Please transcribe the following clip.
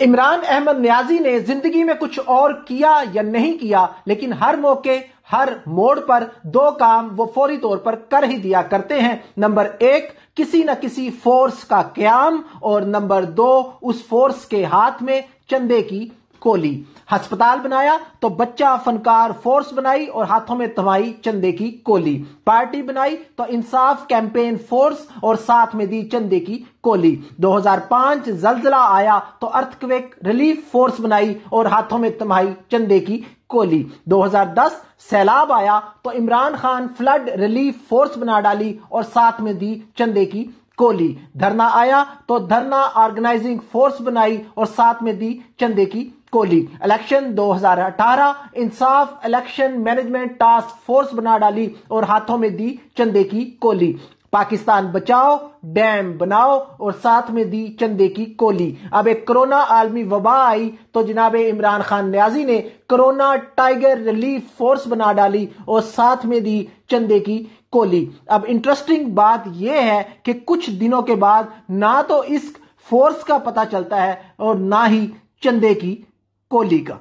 عمران احمد نیازی نے زندگی میں کچھ اور کیا یا نہیں کیا، لیکن ہر موقع ہر موڑ پر دو کام وہ فوری طور پر کر ہی دیا کرتے ہیں۔ نمبر 1 کسی نہ کسی فورس کا قیام، اور نمبر 2 اس فورس کے ہاتھ میں چندے کی کولی۔ ہسپتال بنایا تو بچہ فنکار فورس بنائی اور ہاتھوں میں تھمائی چندے کی کولی۔ پارٹی بنائی تو انصاف کیمپین فورس اور ساتھ میں دی چندے کی کولی۔ 2005 زلزلہ آیا تو ارتھکویک ریلیف فورس بنائی اور ہاتھوں میں تھمائی چندے کی کولی۔ 2010 سیلاب آیا تو Imran Khan flood relief force بنا ڈالی اور ساتھ میں دی چندے کی کولی۔ دھرنا آیا تو دھرنا آرگنائزنگ فورس بنائی اور ساتھ میں دی چندے کی کولی۔ الیکشن 2018 انصاف الیکشن مینجمنٹ ٹاسک فورس بنا ڈالی اور ہاتھوں میں دی چندے کی کولی۔ پاکستان بچاؤ ڈیم بناؤ اور ساتھ میں دی چندے کی کولی۔ اب ایک کرونا عالمی وبا آئی تو جناب عمران خان نیازی نے کرونا ٹائیگر ریلیف فورس بنا ڈالی اور ساتھ میں دی چندے کی کولی۔ اب انٹرسٹنگ بات یہ ہے کہ کچھ دنوں کے بعد نہ تو اس فورس کا پتہ چلتا ہے اور نہ ہی چندے کی کولی کا۔